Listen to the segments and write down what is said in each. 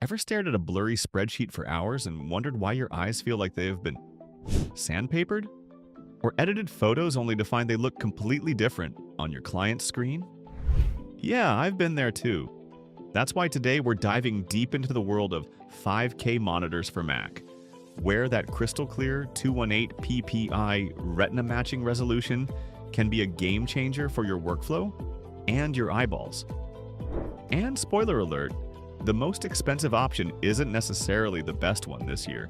Ever stared at a blurry spreadsheet for hours and wondered why your eyes feel like they have been sandpapered? Or edited photos only to find they look completely different on your client's screen? Yeah, I've been there too. That's why today we're diving deep into the world of 5K monitors for Mac, where that crystal clear 218 ppi retina matching resolution can be a game changer for your workflow and your eyeballs. And spoiler alert, the most expensive option isn't necessarily the best one this year.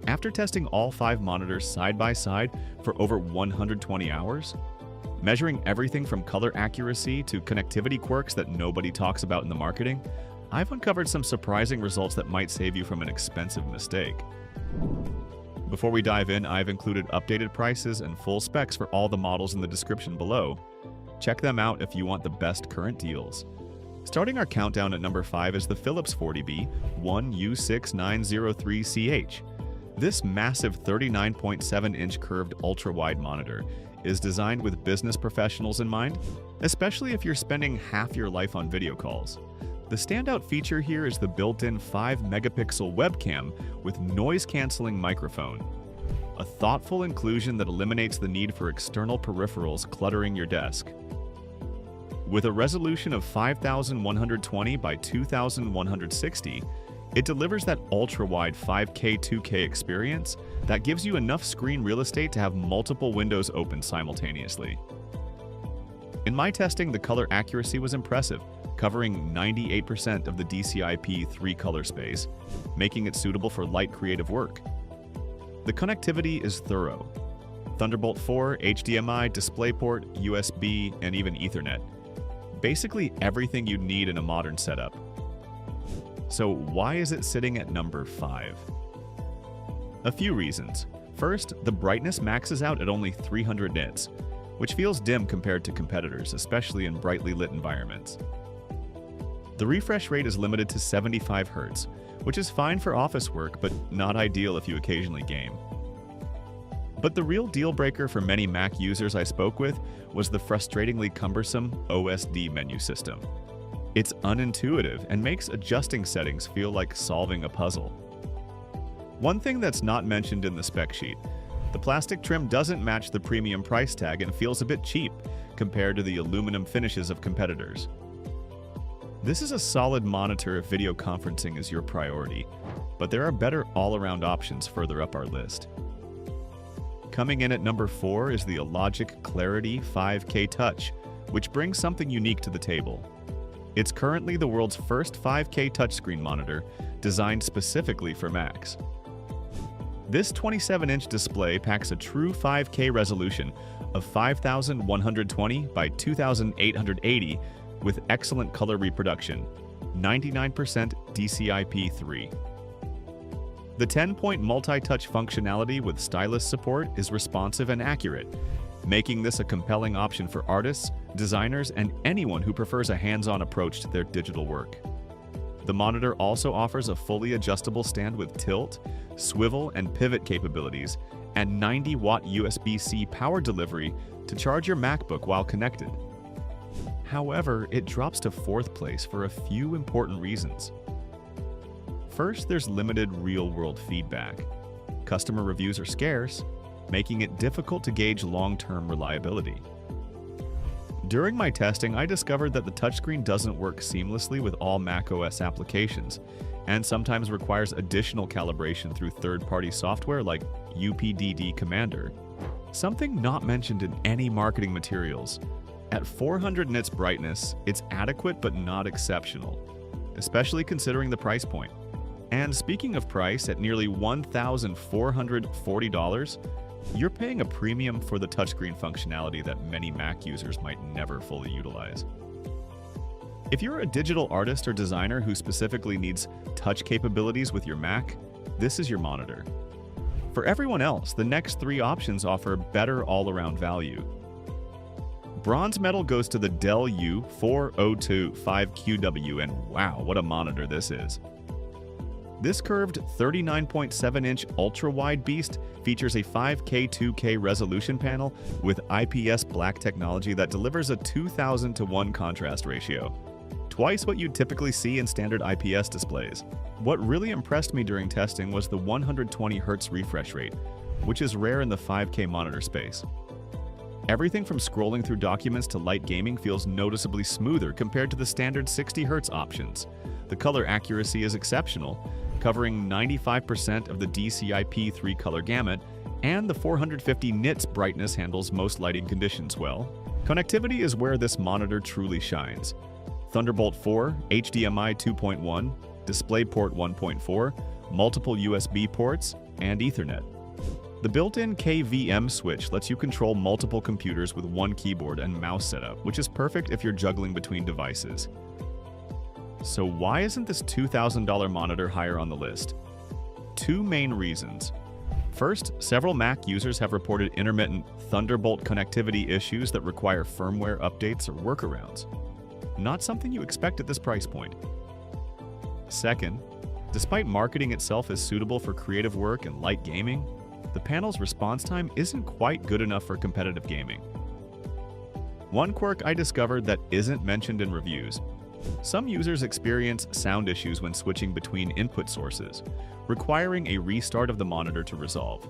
After testing all 5 monitors side by side for over 120 hours, measuring everything from color accuracy to connectivity quirks that nobody talks about in the marketing, I've uncovered some surprising results that might save you from an expensive mistake. Before we dive in, I've included updated prices and full specs for all the models in the description below. Check them out if you want the best current deals. Starting our countdown at number 5 is the Philips 40B 1U6903CH. This massive 39.7-inch curved ultra-wide monitor is designed with business professionals in mind, especially if you're spending half your life on video calls. The standout feature here is the built-in 5-megapixel webcam with noise-canceling microphone, a thoughtful inclusion that eliminates the need for external peripherals cluttering your desk. With a resolution of 5120 by 2160, it delivers that ultra-wide 5K 2K experience that gives you enough screen real estate to have multiple windows open simultaneously. In my testing, the color accuracy was impressive, covering 98% of the DCI-P 3-color space, making it suitable for light creative work. The connectivity is thorough. Thunderbolt 4, HDMI, DisplayPort, USB, and even Ethernet. Basically everything you'd need in a modern setup. So why is it sitting at number 5? A few reasons. First, the brightness maxes out at only 300 nits, which feels dim compared to competitors, especially in brightly lit environments. The refresh rate is limited to 75 Hz, which is fine for office work, but not ideal if you occasionally game. But the real deal breaker for many Mac users I spoke with was the frustratingly cumbersome OSD menu system. It's unintuitive and makes adjusting settings feel like solving a puzzle. One thing that's not mentioned in the spec sheet: the plastic trim doesn't match the premium price tag and feels a bit cheap compared to the aluminum finishes of competitors. This is a solid monitor if video conferencing is your priority, but there are better all-around options further up our list. Coming in at number 4 is the Logic Clarity 5K Touch, which brings something unique to the table. It's currently the world's first 5K touchscreen monitor designed specifically for Macs. This 27-inch display packs a true 5K resolution of 5120 by 2880 with excellent color reproduction, 99% DCI-P3. The 10-point multi-touch functionality with stylus support is responsive and accurate, making this a compelling option for artists, designers, and anyone who prefers a hands-on approach to their digital work. The monitor also offers a fully adjustable stand with tilt, swivel, and pivot capabilities, and 90-watt USB-C power delivery to charge your MacBook while connected. However, it drops to 4th place for a few important reasons. First, there's limited real-world feedback. Customer reviews are scarce, making it difficult to gauge long-term reliability. During my testing, I discovered that the touchscreen doesn't work seamlessly with all macOS applications, and sometimes requires additional calibration through third-party software like UPDD Commander. Something not mentioned in any marketing materials. At 400 nits brightness, it's adequate but not exceptional, especially considering the price point. And speaking of price, at nearly $1,440, you're paying a premium for the touchscreen functionality that many Mac users might never fully utilize. If you're a digital artist or designer who specifically needs touch capabilities with your Mac, this is your monitor. For everyone else, the next 3 options offer better all-around value. Bronze medal goes to the Dell U402 5QW, and wow, what a monitor this is. This curved 39.7-inch ultra-wide beast features a 5K 2K resolution panel with IPS black technology that delivers a 2000:1 contrast ratio, twice what you'd typically see in standard IPS displays. What really impressed me during testing was the 120 Hz refresh rate, which is rare in the 5K monitor space. Everything from scrolling through documents to light gaming feels noticeably smoother compared to the standard 60 Hz options. The color accuracy is exceptional, covering 95% of the DCI-P3 color gamut, and the 450 nits brightness handles most lighting conditions well. Connectivity is where this monitor truly shines. Thunderbolt 4, HDMI 2.1, DisplayPort 1.4, multiple USB ports, and Ethernet. The built-in KVM switch lets you control multiple computers with one keyboard and mouse setup, which is perfect if you're juggling between devices. So why isn't this $2,000 monitor higher on the list? Two main reasons. First, several Mac users have reported intermittent Thunderbolt connectivity issues that require firmware updates or workarounds. Not something you expect at this price point. Second, despite marketing itself as suitable for creative work and light gaming, the panel's response time isn't quite good enough for competitive gaming. One quirk I discovered that isn't mentioned in reviews. Some users experience sound issues when switching between input sources, requiring a restart of the monitor to resolve.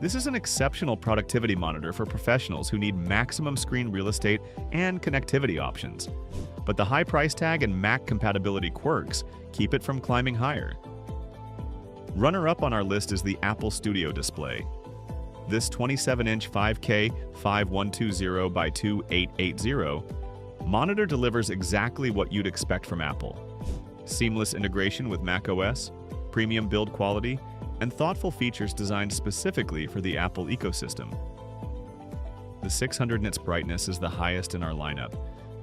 This is an exceptional productivity monitor for professionals who need maximum screen real estate and connectivity options, but the high price tag and Mac compatibility quirks keep it from climbing higher. Runner-up on our list is the Apple Studio display. This 27-inch 5K 5120 by 2880 monitor delivers exactly what you'd expect from Apple. Seamless integration with macOS, premium build quality, and thoughtful features designed specifically for the Apple ecosystem. The 600 nits brightness is the highest in our lineup,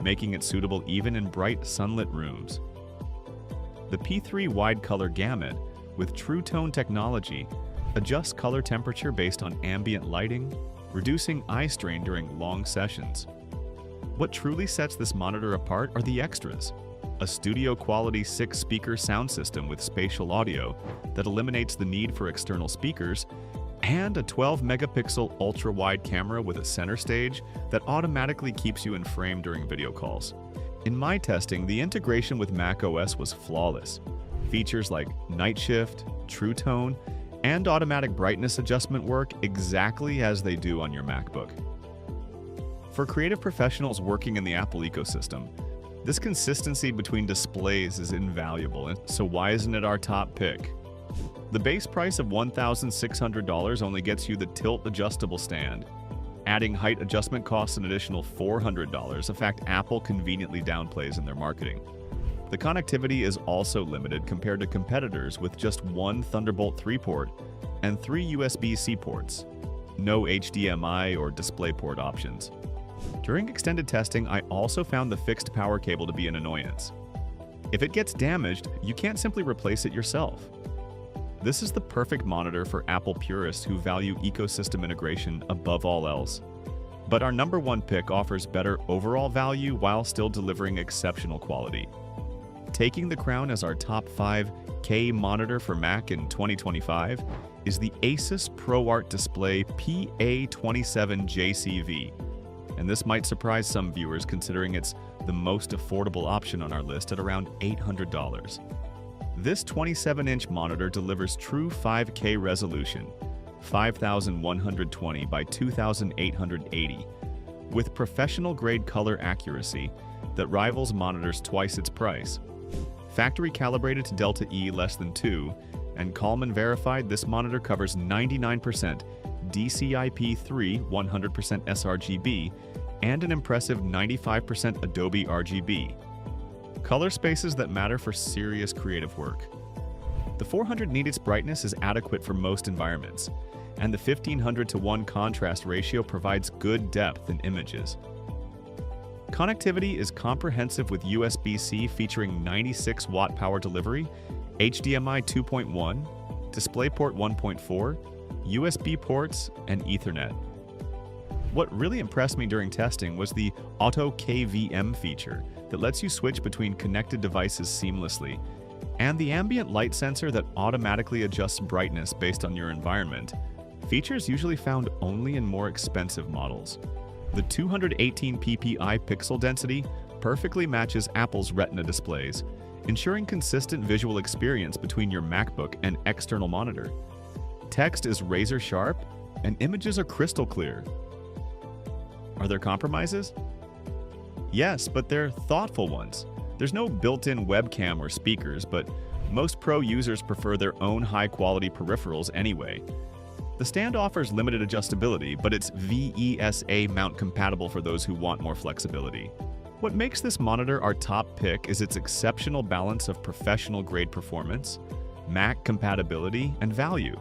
making it suitable even in bright sunlit rooms. The P3 wide color gamut, with True Tone technology, adjusts color temperature based on ambient lighting, reducing eye strain during long sessions. What truly sets this monitor apart are the extras. A studio-quality 6-speaker sound system with spatial audio that eliminates the need for external speakers, and a 12-megapixel ultra-wide camera with a center stage that automatically keeps you in frame during video calls. In my testing, the integration with macOS was flawless. Features like Night Shift, True Tone, and automatic brightness adjustment work exactly as they do on your MacBook. For creative professionals working in the Apple ecosystem, this consistency between displays is invaluable, and so why isn't it our top pick? The base price of $1,600 only gets you the tilt adjustable stand. Adding height adjustment costs an additional $400, a fact Apple conveniently downplays in their marketing. The connectivity is also limited compared to competitors with just one Thunderbolt 3 port and 3 USB-C ports. No HDMI or DisplayPort options. During extended testing, I also found the fixed power cable to be an annoyance. If it gets damaged, you can't simply replace it yourself. This is the perfect monitor for Apple purists who value ecosystem integration above all else. But our number one pick offers better overall value while still delivering exceptional quality. Taking the crown as our top 5K monitor for Mac in 2025 is the Asus ProArt Display PA27JCV. And this might surprise some viewers considering it's the most affordable option on our list at around $800. This 27-inch monitor delivers true 5K resolution, 5120 by 2880, with professional-grade color accuracy that rivals monitors twice its price. Factory calibrated to Delta E less than 2, and Kalman verified this monitor covers 99% DCI-P3 100% sRGB and an impressive 95% Adobe RGB. Color spaces that matter for serious creative work. The 400 nits brightness is adequate for most environments, and the 1500:1 contrast ratio provides good depth in images. Connectivity is comprehensive with USB-C featuring 96-watt power delivery, HDMI 2.1, DisplayPort 1.4, USB ports, and Ethernet. What really impressed me during testing was the Auto KVM feature that lets you switch between connected devices seamlessly, and the ambient light sensor that automatically adjusts brightness based on your environment, features usually found only in more expensive models. The 218 ppi pixel density perfectly matches Apple's Retina displays, ensuring consistent visual experience between your MacBook and external monitor. Text is razor sharp, and images are crystal clear. Are there compromises? Yes, but they're thoughtful ones. There's no built-in webcam or speakers, but most pro users prefer their own high-quality peripherals anyway. The stand offers limited adjustability, but it's VESA mount compatible for those who want more flexibility. What makes this monitor our top pick is its exceptional balance of professional-grade performance, Mac compatibility, and value.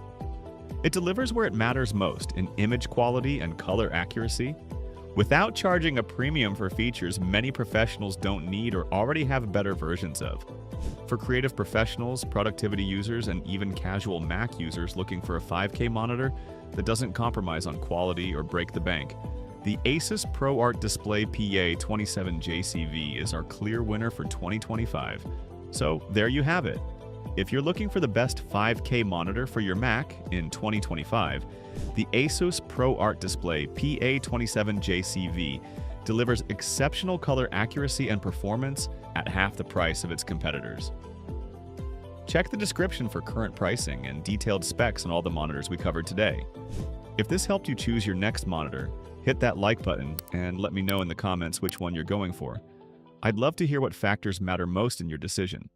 It delivers where it matters most in image quality and color accuracy, without charging a premium for features many professionals don't need or already have better versions of. For creative professionals, productivity users, and even casual Mac users looking for a 5K monitor that doesn't compromise on quality or break the bank, the Asus ProArt Display PA27JCV is our clear winner for 2025. So there you have it. If you're looking for the best 5K monitor for your Mac in 2025, the Asus ProArt Display PA27JCV delivers exceptional color accuracy and performance at half the price of its competitors. Check the description for current pricing and detailed specs on all the monitors we covered today. If this helped you choose your next monitor, hit that like button and let me know in the comments which one you're going for. I'd love to hear what factors matter most in your decision.